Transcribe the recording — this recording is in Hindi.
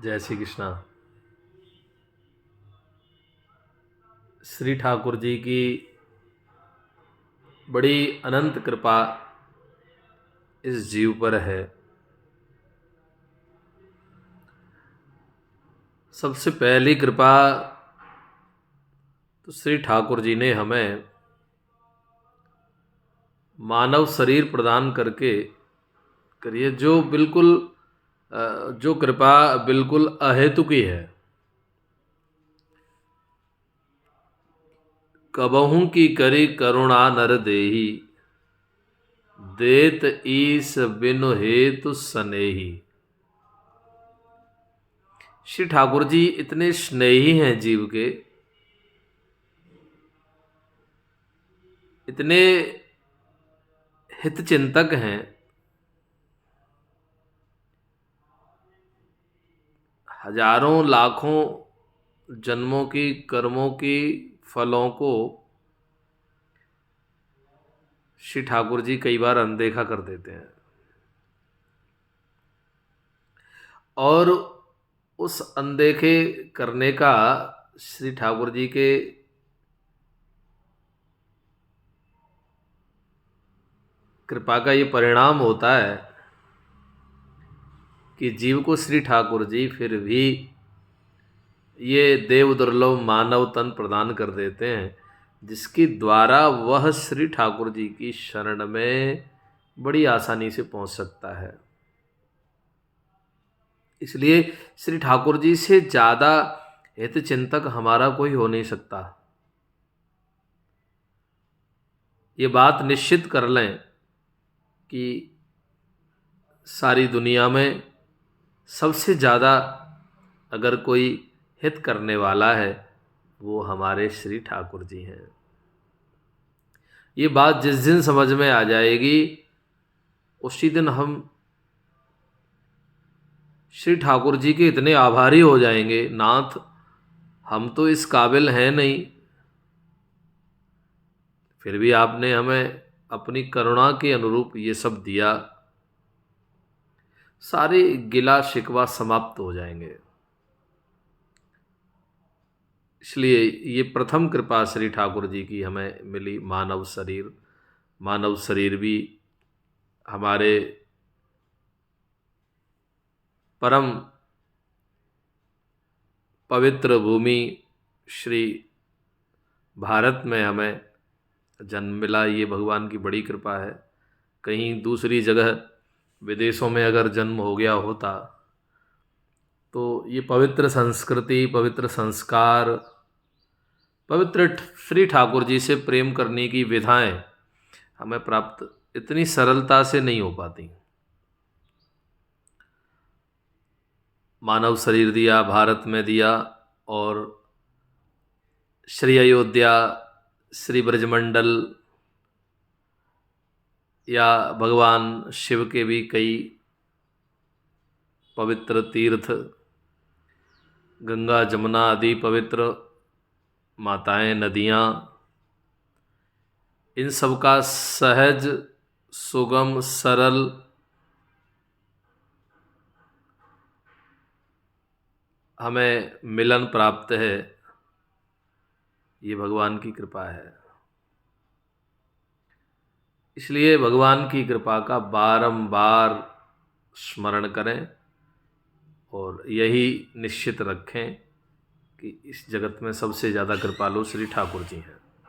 जय श्री कृष्णा। श्री ठाकुर जी की बड़ी अनंत कृपा इस जीव पर है। सबसे पहली कृपा तो श्री ठाकुर जी ने हमें मानव शरीर प्रदान करके करिए, जो बिल्कुल जो कृपा बिल्कुल अहेतुकी है। कबहू की करी करुणा नर देही, देत ईस बिनु हेतु सनेही। श्री ठाकुर जी इतने स्नेही हैं जीव के, इतने हित चिंतक हैं। हजारों लाखों जन्मों की कर्मों की फलों को श्री ठाकुर जी कई बार अनदेखा कर देते हैं, और उस अनदेखे करने का श्री ठाकुर जी के कृपा का ये परिणाम होता है कि जीव को श्री ठाकुर जी फिर भी ये देव दुर्लभ मानव तन प्रदान कर देते हैं, जिसके द्वारा वह श्री ठाकुर जी की शरण में बड़ी आसानी से पहुंच सकता है। इसलिए श्री ठाकुर जी से ज़्यादा हित चिंतक हमारा कोई हो नहीं सकता। ये बात निश्चित कर लें कि सारी दुनिया में सबसे ज़्यादा अगर कोई हित करने वाला है वो हमारे श्री ठाकुर जी हैं। ये बात जिस दिन समझ में आ जाएगी उसी दिन हम श्री ठाकुर जी के इतने आभारी हो जाएंगे, नाथ हम तो इस काबिल हैं नहीं, फिर भी आपने हमें अपनी करुणा के अनुरूप ये सब दिया। सारे गिला शिकवा समाप्त हो जाएंगे। इसलिए ये प्रथम कृपा श्री ठाकुर जी की हमें मिली, मानव शरीर। मानव शरीर भी हमारे परम पवित्र भूमि श्री भारत में हमें जन्म मिला, ये भगवान की बड़ी कृपा है। कहीं दूसरी जगह विदेशों में अगर जन्म हो गया होता तो ये पवित्र संस्कृति, पवित्र संस्कार, पवित्र श्री ठाकुर जी से प्रेम करने की विधाएं हमें प्राप्त इतनी सरलता से नहीं हो पाती। मानव शरीर दिया, भारत में दिया, और श्री अयोध्या, श्री ब्रजमंडल या भगवान शिव के भी कई पवित्र तीर्थ, गंगा जमुना आदि पवित्र माताएं, नदियाँ, इन सब का सहज सुगम सरल हमें मिलन प्राप्त है। ये भगवान की कृपा है। इसलिए भगवान की कृपा का बारंबार स्मरण करें और यही निश्चित रखें कि इस जगत में सबसे ज़्यादा कृपालु श्री ठाकुर जी हैं।